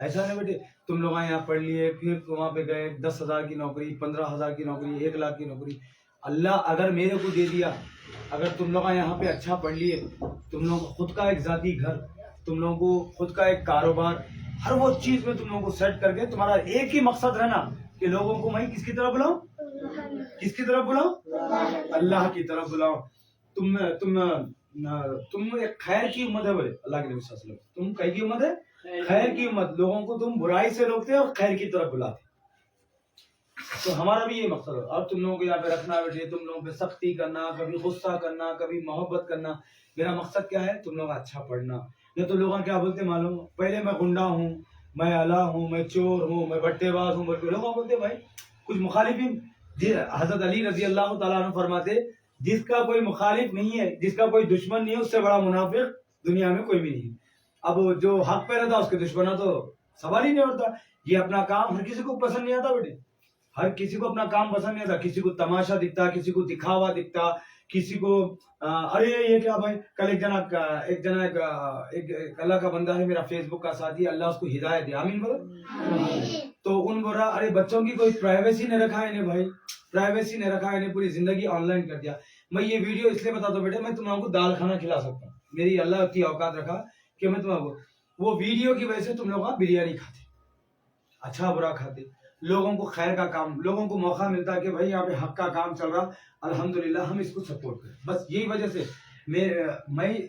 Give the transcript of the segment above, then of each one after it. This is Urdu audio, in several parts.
ایسا نہیں بیٹے تم لوگ یہاں پڑھ لیے پھر وہاں پہ گئے 10,000 کی نوکری 15,000 کی نوکری 1,00,000 کی نوکری. اللہ اگر میرے کو دے دیا, اگر تم لوگ یہاں پہ اچھا پڑھ لیے, تم لوگوں کو خود کا ایک ذاتی گھر, تم لوگوں کو خود کا ایک کاروبار, ہر وہ چیز میں تم لوگوں کو سیٹ کر کے تمہارا ایک ہی مقصد رہنا کہ لوگوں کو میں کس کی طرف بلاؤں, کس کی طرف بلاؤں, اللہ کی طرف بلاؤں. تم ایک خیر کی امت ہے بولے اللہ کے نبی صلی اللہ علیہ وسلم. تم کئی کی امت ہے, خیر کی امت. لوگوں کو تم برائی سے روکتے اور خیر کی طرف بلاتے. تو ہمارا بھی یہ مقصد ہے. اب تم لوگوں کو یہاں پہ رکھنا بیٹے, تم لوگوں پہ سختی کرنا, کبھی غصہ کرنا, کبھی محبت کرنا. میرا مقصد کیا ہے, تم لوگ اچھا پڑھنا. یہ تو لوگوں کیا بولتے معلوم, پہلے میں گنڈا ہوں, میں اعلیٰ ہوں, میں چور ہوں, میں بٹے باز ہوں, بلکہ لوگوں بولتے بھائی کچھ مخالفین. حضرت علی رضی اللہ تعالیٰ عنہ فرماتے جس کا کوئی مخالف نہیں ہے, جس کا کوئی دشمن نہیں ہے, اس سے بڑا منافق دنیا میں کوئی بھی نہیں. اب جو حق پہ رہتا اس کے دشمنوں تو سوال ہی نہیں ہوتا. یہ اپنا کام ہر کسی کو پسند نہیں آتا بیٹے, ہر کسی کو اپنا کام پسند نہیں آتا. کسی کو تماشا دکھتا, کسی کو دکھاوا دکھتا, کسی کو ارے یہ کیا بھائی. کل ایک اللہ کا بندہ ہے میرا فیس بک کا ساتھی, اللہ اس کو ہدایت دے, آمین بولو. تو ان بول رہا ارے بچوں کی کوئی پرائیویسی نہیں رکھا ہے بھائی, پرائیویسی نہیں رکھا ہے, پوری زندگی آن لائن کر دیا. میں یہ ویڈیو اس لیے بتا دو بیٹے, میں تم لوگوں کو دال کھانا کھلا سکتا ہوں, میری اللہ اتنی اوقات رکھا کہ میں تم لوگوں کو وہ ویڈیو کی وجہ سے تم لوگ بریانی کھاتے, اچھا برا کھاتے, لوگوں کو خیر کا کام, لوگوں کو موقع ملتا کہ بھائی یہاں پہ حق کا کام چل رہا, الحمدللہ ہم اس کو سپورٹ کریں. بس یہی وجہ سے میں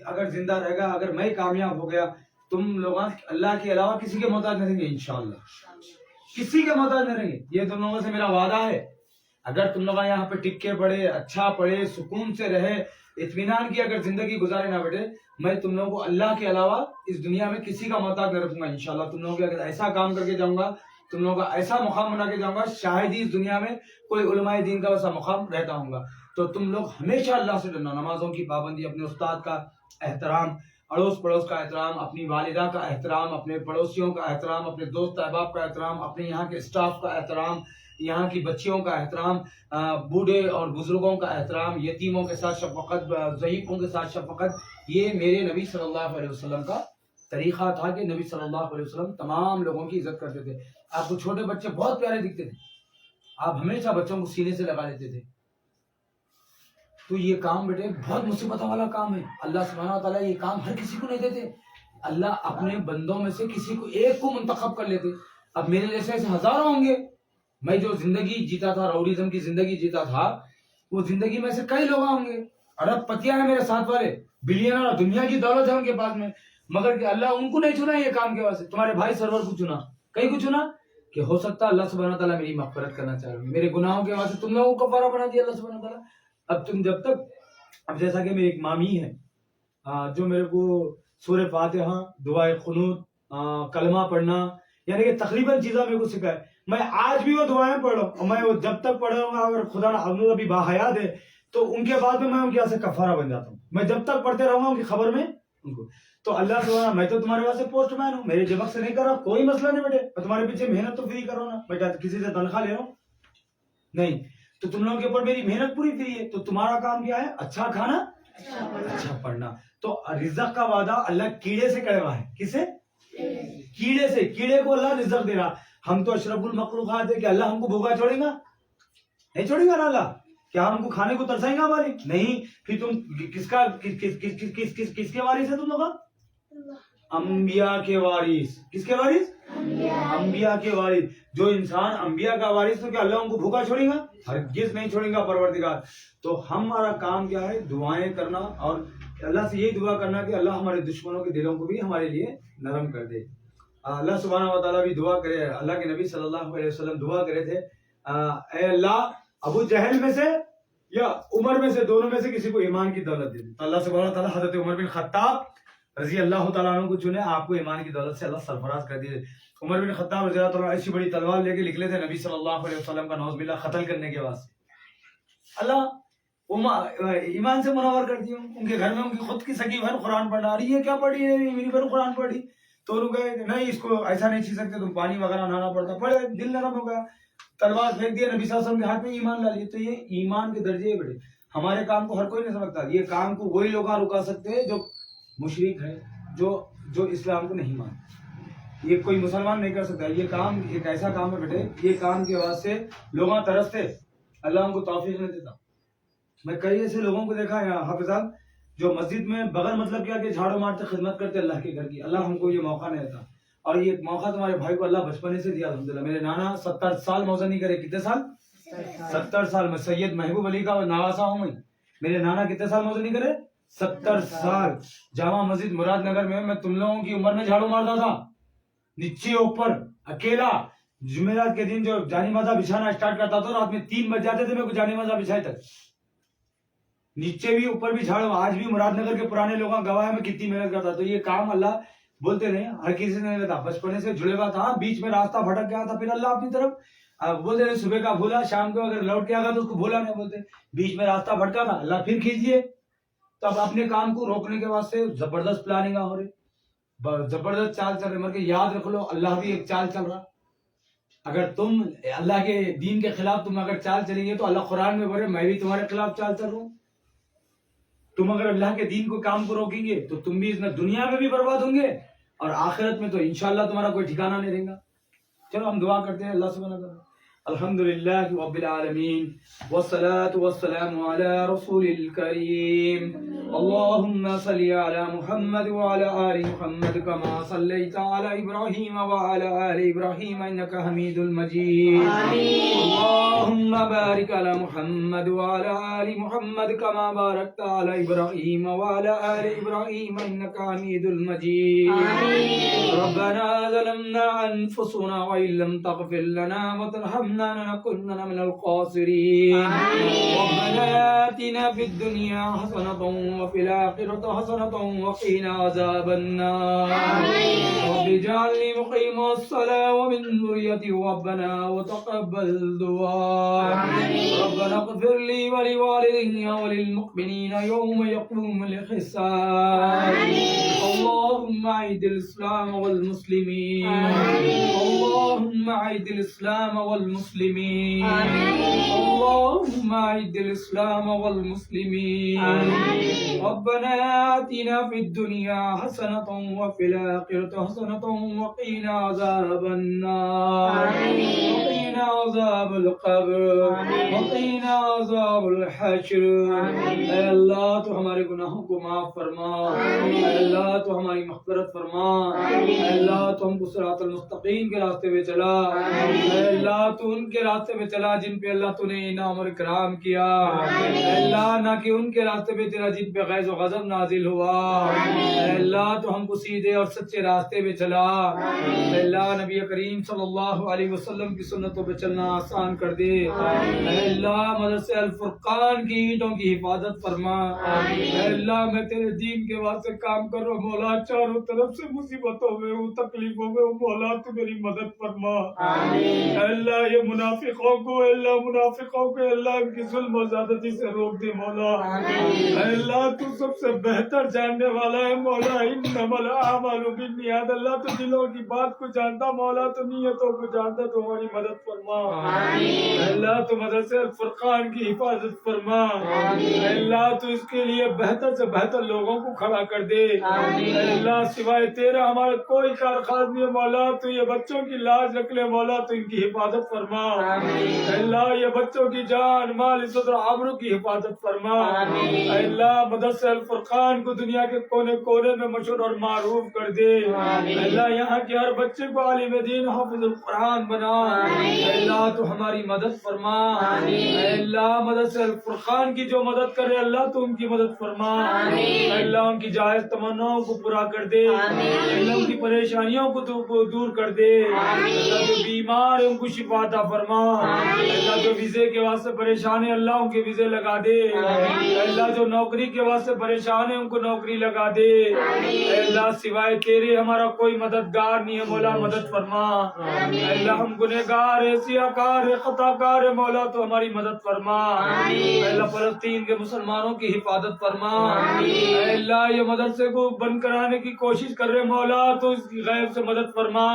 اگر زندہ رہ گا, اگر میں کامیاب ہو گیا, تم لوگ اللہ کے علاوہ کسی کے محتاج نہیں رہیں گے انشاءاللہ, کسی کے محتاج نہیں رہیں گے. یہ تم لوگوں سے میرا وعدہ ہے. اگر تم لوگ یہاں پہ ٹک کے پڑھے, اچھا پڑھے, سکون سے رہے, اطمینان کی اگر زندگی گزارے نہ بیٹے, میں تم لوگوں کو اللہ کے علاوہ اس دنیا میں کسی کا محتاج نہ رکھوں گا انشاءاللہ. تم لوگوں کے اگر ایسا کام کر کے جاؤں گا, تم لوگوں کا ایسا مقام بنا کے جاؤں گا, شاید ہی اس دنیا میں کوئی علماء دین کا ویسا مقام رہتا ہوں گا. تو تم لوگ ہمیشہ اللہ سے ڈرنا, نمازوں کی پابندی, اپنے استاد کا احترام, اڑوس پڑوس کا احترام, اپنی والدہ کا احترام, اپنے پڑوسیوں کا احترام, اپنے دوست احباب کا احترام, اپنے یہاں کے اسٹاف کا احترام, یہاں کی بچیوں کا احترام, بوڑھے اور بزرگوں کا احترام, یتیموں کے ساتھ شفقت, ضعیفوں کے ساتھ شفقت. یہ میرے نبی صلی اللہ علیہ وسلم کا طریقہ تھا کہ نبی صلی اللہ علیہ وسلم تمام لوگوں کی عزت کرتے تھے. آپ کو چھوٹے بچے بہت پیارے دکھتے تھے, آپ ہمیشہ بچوں کو سینے سے لگا لیتے تھے. تو یہ کام بیٹے بہت مصیبت والا کام ہے. اللہ سبحانہ و تعالیٰ یہ کام ہر کسی کو نہیں دیتے. اللہ اپنے بندوں میں سے کسی کو ایک کو منتخب کر لیتے. اب میرے جیسے ایسے ہزاروں ہوں گے. میں جو زندگی جیتا تھا, راؤڈیزم کی زندگی جیتا تھا, وہ زندگی میں سے کئی لوگ ہوں گے, ارب پتیاں ہیں میرے ساتھ والے, بلینر, دنیا کی دولت ہے ان کے پاس میں, مگر کہ اللہ ان کو نہیں چنا یہ کام کے واسطے. تمہارے بھائی سرور کو چنا, کئی کو چنا کہ ہو سکتا اللہ سبحانہ تعالیٰ میری مغفرت کرنا چاہ رہے, میرے گناہوں کے واسطے تم لوگوں کو کفارہ بنا دیا اللہ سبحانہ تعالیٰ. اب تم جب تک, اب جیسا کہ میری ایک مامی ہے جو میرے کو سورہ فاتحہ, دعائے قنوت, کلمہ پڑھنا, یعنی کہ تقریباً چیزیں میرے کو سکھائے. میں آج بھی وہ دعائیں پڑھ رہا ہوں, اور میں وہ جب تک پڑھ رہا ہوں, اگر خدا نہ ابھی باحیات ہے تو ان کے بعد میں ان کے یہاں سے کفارہ بن جاتا ہوں. میں جب تک پڑھتے رہوں گا ان کی خبر میں ان کو. تو اللہ سبحانہ, میں تو تمہارے واسطے پوسٹ مین ہوں, میرے جمع سے نہیں کر رہا, کوئی مسئلہ نہیں بیٹے, میں تمہارے پیچھے محنت تو فری کر رہا ہوں نا, میں کسی سے تنخواہ لے رہا ہوں نہیں. تو تم لوگوں کے اوپر میری محنت پوری فری ہے. تو تمہارا کام کیا ہے, اچھا کھانا, اچھا پڑھنا. تو رزق کا وعدہ اللہ کیڑے سے کرے ہوا ہے. کس سے؟ کیڑے سے. کیڑے کو اللہ رزق دے رہا. ہم تو اشرف المخلوقات ہے کہ اللہ ہم کو بھوکا چھوڑے گا, نہیں چھوڑے گا نا اللہ. کیا ہم کو کھانے کو ترسائیں گا ہماری؟ نہیں. پھر تم کس کا کس کے وارث ہے تم لوگ؟ انبیاء کے وارث. کس کے وارث؟ انبیاء کے وارث. جو انسان انبیاء کا وارث تو کیا اللہ ان کو بھوکا چھوڑے گا؟ ہرگز نہیں چھوڑے گا پروردگار. تو ہمارا کام کیا ہے, دعائیں کرنا, اور اللہ سے یہی دعا کرنا کہ اللہ ہمارے دشمنوں کے دلوں کو بھی ہمارے لیے نرم کر دے. اللہ سبحانہ و تعالیٰ بھی دعا کرے, اللہ کے نبی صلی اللہ علیہ وسلم دعا کرے تھے, اے اللہ ابو جہل میں سے یا عمر میں سے, دونوں میں سے کسی کو ایمان کی دولت دے دے. تو اللہ سبحانہ و تعالیٰ حضرت عمر بن خطاب رضی اللہ تعالیٰ عنہ کو چنے, آپ کو ایمان کی دولت سے اللہ سرفراز کر دیے. عمر بن خطاب رضی اللہ تعالیٰ ایسی بڑی تلوار لے کے نکلے تھے نبی صلی اللہ علیہ وسلم کا نعوذ باللہ قتل کرنے کے واسطے. اللہ ایمان سے منور کر دی. ان کے گھر میں ان کی خود کی سگی بہن قرآن پڑھنا, رہی ہے کیا پڑھی ہے, میری بہن قرآن پڑھی. تو انہوں گئے نہیں, اس کو ایسا نہیں چھین سکتے, تم پانی وغیرہ نہانا پڑتا. پڑھے, دل نرم ہو گیا, تلوار پھینک دیا, نبی صلی اللہ علیہ وسلم کے ہاتھ میں ایمان لا لیے. تو یہ ایمان کے درجے بیٹے, ہمارے کام کو ہر کوئی نہیں سمجھتا. یہ کام کو وہی لوگ رکا سکتے ہیں جو مشرک ہے, جو اسلام کو نہیں مانتے. یہ کوئی مسلمان نہیں کر سکتا. یہ کام ایک ایسا کام ہے بیٹے, یہ کام کے واسطے لوگ ترستے, اللہ ان کو توفیق نہیں دیتا. میں کئی ایسے لوگوں کو دیکھا ہے حافظ صاحب جو مسجد میں بغیر مطلب کیا کہ جھاڑو مارتے خدمت کرتے اللہ کے گھر کی. اللہ ہم کو یہ موقع نہیں دیتا, اور یہ موقع تمہارے بھائی کو اللہ بچپنے سے دیا الحمدللہ. میرے نانا 70 سال موزہ نہیں کرے. کتنے سال؟ 70 سال. میں سید محبوب علی کا نواسا ہوں. میرے نانا کتنے سال موزہ نہیں کرے؟ 70 سال. جامع مسجد مراد نگر میں تم لوگوں کی عمر میں جھاڑو مارتا تھا, نیچے اوپر اکیلا. جمعرات کے دن جو جانی مازہ بچھانا اسٹارٹ کرتا تھا رات میں 3 بج جاتے تھے میں کو جانی مازہ بچھائے تک, نیچے بھی اوپر بھی جھاڑو. آج بھی مراد نگر کے پرانے لوگوں گواہ ہے میں کتنی محنت کرتا. تو یہ کام اللہ بولتے نہیں ہر کسی نے نہیں دیتا, بچپنے سے جڑے ہوا تھا. بیچ میں راستہ بھٹک گیا تھا, پھر اللہ اپنی طرف بولتے نہیں صبح کا بھولا شام کو اگر لوٹ کے آگا تو اس کو بھولا نہیں بولتے. بیچ میں راستہ بھٹکا تھا اللہ پھر کھینچ لیے. تو اب اپنے کام کو روکنے کے واسطے زبردست پلاننگ ہو رہی, زبردست چال چل رہی. مگر کہ یاد رکھ لو اللہ بھی ایک چال چل رہا. اگر تم اللہ کے دین کے خلاف تم اگر چال چلیں گے تو اللہ قرآن میں بولے میں بھی تمہارے خلاف چال چل رہا ہوں. تم اگر اللہ کے دین کو کام کو روکیں گے تو تم بھی اس میں دنیا میں بھی برباد ہوں گے اور آخرت میں تو انشاءاللہ تمہارا کوئی ٹھکانہ نہیں رہے گا. چلو ہم دعا کرتے ہیں اللہ سبحانہ وتعالی. الحمدللہ رب العالمین والصلاة والسلام على رسول الكریم. اللهم صل على محمد وعلى آل محمد كما صليت على إبراهيم وعلى آل إبراهيم إنك حميد مجيد. اللهم بارك على محمد وعلى آل محمد كما باركت على إبراهيم وعلى آل إبراهيم إنك حميد مجيد. ربنا ظلمنا أنفسنا وإن لم تغفر لنا وترحمنا لنكونن من الخاسرين. ربنا آتنا في الدنيا حسنة وفي الآخرة حسنة وقنا عذاب النار. رب اجعلني مقيم الصلاة ومن ذريتي ربنا وتقبل دعاء. ربنا اغفر لي ولوالدي وللمؤمنين يوم يقوم الحساب. اللهم أعد الإسلام والمسلمين. اللهم أعد الإسلام والمسلمين. اللهم أعد الإسلام والمسلمين. ربنا آتنا في الدنيا حسنة وفي الآخرة حسنة وقنا عذاب النار. وقنا عذاب القبر. وقنا عذاب الحشر. اے اللہ تو ہمارے گناہوں کو معاف فرما. اے اللہ تو ہماری مغفرت فرما. اے اللہ تو ہم کو صراط المستقیم کے راستے پہ چلا. اے اللہ تو ان کے راستے پہ چلا جن پہ اللہ تو نے انعام اور اکرام کیا. اے اللہ نہ کہ ان کے راستے پہ چلا جن پہ غیظ و غضب نازل ہوا. اے اللہ تو ہم کو سیدھے اور سچے راستے پہ چلا. اے اللہ نبی کریم صلی اللہ علیہ وسلم کی سنتوں پہ چلنا آسان کر دے. اے اللہ مدرسہ الفرقان کی اینٹوں کی حفاظت فرما. اے اللہ میں تیرے دین کے واسطے کام کر رہا ہوں مولا, چاروں طرف سے مصیبتوں میں ہوں, تکلیفوں میں ہوں مولا, تو میری مدد فرما. اے اللہ یہ منافقوں کو, اے اللہ منافقوں کو, اے اللہ ان کی ظلم و زیادتی سے روک دے مولا. اے اللہ تو سب سے بہتر جاننے والا ہے مولا. انما الاعمال بالنیات. اللہ تو دلوں کی بات کو جانتا مولا, تو نیتوں کو جانتا, تو ہماری مدد فرما. اے اللہ تو مدرسہ الفرقان کی حفاظت فرما. اے اللہ تو اس کے لیے بہتر سے بہتر لوگوں کو کھڑا کر دے. اے اللہ سوائے تیرا ہمارا کوئی کارخاز نہیں ہے مولا. تو یہ بچوں کی لاج رکھ لے مولا, تو ان کی حفاظت فرما. اے اللہ یہ بچوں کی جان مال عزت اور آبرو کی حفاظت فرما. اے اللہ مدرسہ الفرقان کو دنیا کے کونے کونے میں مشہور اور معروف کر دے. اے اللہ یہاں کے ہر بچے کو عالم دین حافظ القرآن بنا. اے اللہ تو ہماری مدد فرما. اے اللہ مدرسہ الفرقان کی جو مدد کرے اللہ تو ان کی مدد فرما. اے اللہ ان کی جائز تمناؤں کو پورا کر دے. اے اللہ ان کی پریشانیوں کو تو دور کر دے. اللہ جو بیمار ہے ان کو شفا عطا فرما. اللہ جو ویزے کے واسطے پریشان ہے اللہ ان کے ویزے لگا دے. اللہ جو نوکری کے واسطے پریشان ہے ان کو نوکری لگا دے. اللہ سوائے تیرے ہمارا کوئی مددگار نہیں ہے مولا, مدد فرما. اللہ ہم گنہگار ہے, سیاکار ہے, خطا کار ہے مولا, تو ہماری مدد فرما. اللہ فلسطین کے مسلمانوں کی حفاظت فرما. اللہ یہ مدرسے کو بند کرانے کی کوشش کر رہے مولا, تو اس کی غیب سے مدد فرما.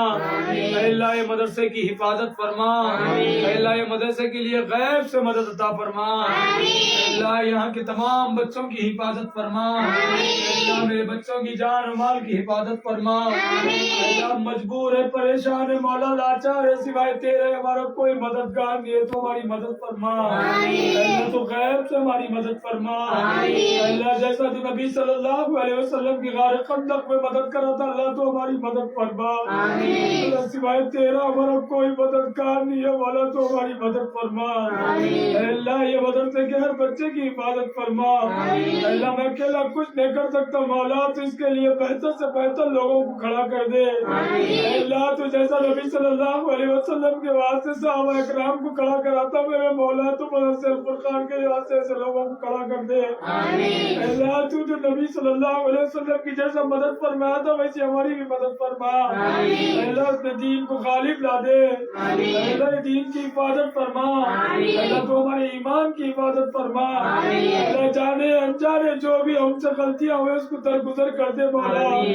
اللہ یہ مدرسے کی حفاظت حفاظت فرما، اے اللہ یہ مدرسے کے لیے غیب سے مدد عطا فرما، اے اللہ یہاں کے تمام بچوں کی حفاظت فرما، اے اللہ میرے بچوں کی جان و مال کی حفاظت فرما، اے اللہ مجبور ہے، پریشان ہے، مولا لاچار ہے، سوائے تیرے ہمارا کوئی مددگار نہیں ہے، تو ہماری مدد فرما، اے اللہ تو غیب سے ہماری مدد فرما، اے اللہ جیسا تو نبی صلی اللہ علیہ وسلم کی غار خندق میں مدد کرا تھا، اللہ تو ہماری مدد فرما، اللہ سوائے تیرا ہمارا کوئی مددگار نہیں ہے، مولا تو ہماری مدد فرما، اے اللہ یہ مدرسے کے ہر بچے کی حفاظت فرما، اے اللہ میں اکیلا کچھ نہیں کر سکتا، مولا تو اس کے لیے بہتر سے بہتر لوگوں کو کھڑا کر دے، اے اللہ تو جیسا نبی صلی اللہ علیہ وسلم کے واسطے صحابہ اکرام کو کھڑا کراتا، میرے مولا تو مدرسے الفرقان کے واسطے سے لوگوں کو کھڑا کر دے، اے اللہ تو جو نبی صلی اللہ علیہ وسلم کی جیسا مدد فرمایا تھا ویسے ہماری بھی مدد فرما، اے اللہ اپنے دین کو غالب لا دے، اے اللہ دین کی حفاظت فرما، اے اللہ تو ہمارے ایمان کی حفاظت فرما، اے اللہ جانے انجانے جو بھی ہم سے غلطیاں ہوئے اس کو درگزر کر دے مولا، اے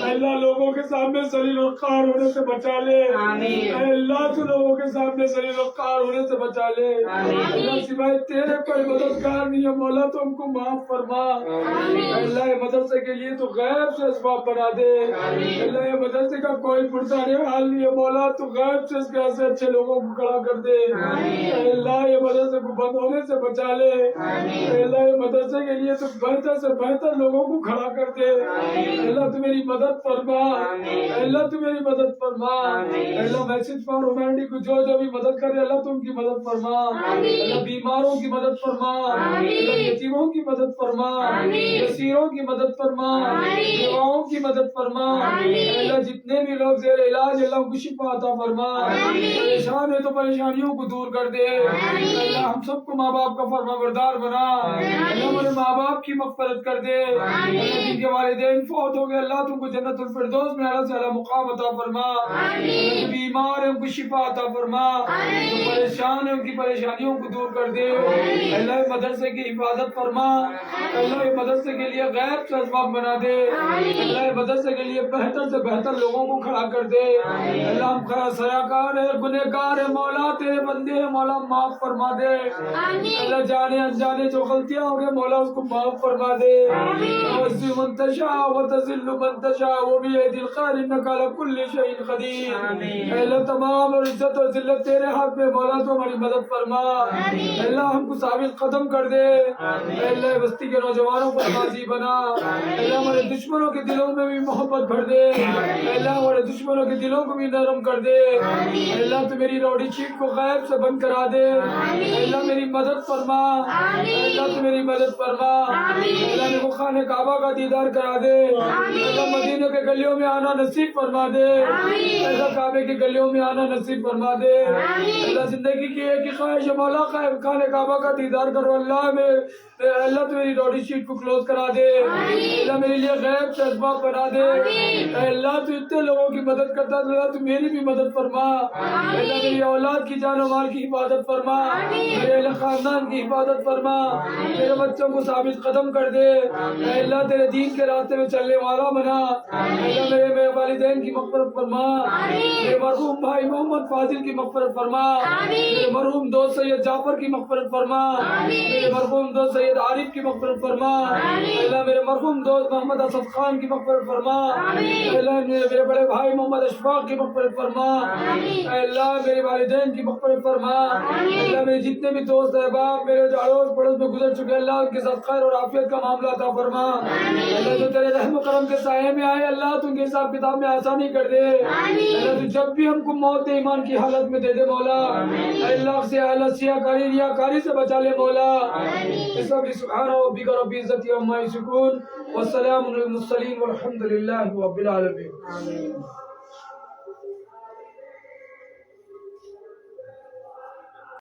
اللہ لوگوں کے سامنے ذلیل و خوار ہونے سے بچا لے، اے اللہ تو لوگوں کے سامنے ذلیل و خوار ہونے سے بچا لے، اے اللہ سوائے تیرے کوئی مددگار نہیں ہے، مولا تو ہم کو معاف فرما، اے اللہ یہ مدرسے کے لیے تو غیب سے اسباب بنا دے، اے اللہ یہ مدرسے کا کوئی پرتانے حال نہیں ہے، مولا تو غیب سے اس کے ایسے اچھے لوگوں کو کھڑا کر دے، اے اللہ یہ مدرسے کو بند ہونے سے بچا لے، اے اللہ یہ مدرسے کے لیے تو بہتر سے بہتر لوگوں کو کھڑا کر دے، اے اللہ تو میری مدد فرما، اے اللہ تو میری مدد فرما، اے اللہ میسج فار ہیومینٹی کو جو جو بھی مدد کرے اللہ تم کی مدد فرما، اے اللہ بیماروں کی مدد فرما، اے اللہ یتیموں کی مدد فرما، یسیروں کی مدد فرما، بیواؤں کی مدد فرما، اے اللہ جتنے بھی لوگ زیر علاج اللہ کو شفا عطا فرما، پریشان ہے تو پریشانیوں کو دور کر دے، اے اللہ ہم سب کو ماں باپ کا فرما بردار بنا، اے اللہ ہمارے ماں باپ کی مغفرت کر دے، اے اللہ جن کے والدین فوت ہو گئے اللہ تم کو جنت الفردوس میں اعلیٰ سے اعلیٰ مقام عطا فرما، جو بیمار ہیں ان کو شفا عطا فرما، جو پریشان ہیں ان کی پریشانیوں کو دور کر دے، اے اللہ مدرسے کی حفاظت فرما، اے اللہ یہ مدرسے کے لیے غیب سے اسباب بنا دے، اے اللہ یہ مدرسے کے لیے بہتر سے بہتر لوگوں کو کھڑا کر دے، اے اللہ ہم سیاکار ہیں گنہگار ہیں مولا تیرے بندے ہیں، مولا معاف فرما دے، اے اللہ جانے انجانے جو غلطیاں ہو گئے مولا اس کو معاف فرما دے، وَتُعِزُّ مَن تَشَاءُ وَتُذِلُّ مَن تَشَاءُ وَبِيَدِكَ الْخَيْرُ إِنَّكَ عَلَى كُلِّ شَيْءٍ قَدِيرٌ، اے اللہ تمام اور عزت اور ذلت تیرے ہاتھ میں مولا تو ہماری مدد فرما، اے اللہ ہم کو ثابت قدم کر دے، اے اللہ بستی کے نوجوانوں پر راضی بنا، اے اللہ ہمارے دشمنوں کے دلوں میں بھی محبت بھر دے، اے اللہ ہمارے دشمنوں کے دلوں کو بھی نرم کر دے، اے اللہ تو میری روڈی چیٹ کو غیب سے بند کرا دے، اے اللہ میری مدد فرما، اے اللہ تو میری مدد فرما، اے اللہ میرے کو خانہ کعبہ کا دیدار کرا دے، اے اللہ مدینہ کے گلیوں میں آنا نصیب فرما دے، اے اللہ کعبے کی گلیوں میں آنا نصیب فرما دے، اے اللہ زندگی کی ایک ہی خواہش ہے مولا خانہ کعبہ کا دیدار کرو، اللہ میں اے اللہ تو میری روڈی شیٹ کو کلوز کرا دے، اے اللہ میرے لیے غیب سے اسباب بنا دے، اے اللہ تو اتنے لوگوں کی مدد کرتا ہے، اللہ تو میری بھی مدد فرما، اے اللہ میری اولاد کی جان و مال کی حفاظت فرما، میرے خاندان کی حفاظت فرما، میرے بچوں کو ثابت قدم کر دے، اے اللہ تیرے دین کے راستے میں چلنے والا بنا، اے اللہ میرے والدین کی مغفرت فرما، میرے مرحوم بھائی محمد فاضل کی مغفرت فرما، میرے مرحوم دوست سید جعفر کی مغفرت فرما، میرے مرحوم دوست سید عارف کی مغفرت فرما، اے اللہ میرے مرحوم دوست محمد اسد خان کی مغفرت فرما، اے اللہ میرے بڑے بھائی محمد اشفاق کی مغفرت فرما، اے اللہ میرے والدین کی مغفرت فرما، اے اللہ میرے جتنے بھی دوست احباب میرے جو اڑوس پڑوس میں گزر چکے اللہ ان کے ساتھ خیر اور عافیت کا معاملہ عطا فرما، اللہ جو تیرے رحم و کرم کے سائے میں آئے اللہ تو ان کے حساب کتاب میں آسانی کر دے، اللہ تو جب بھی ہم کو موت ایمان کی حالت میں دے دے مولا، اے اللہ سے اللہ سیاکاری ریاکاری سے بچا لے مولا، سبحان ربک رب العزت عما یصفون والسلام علی المرسلین والحمد للہ رب العالمین۔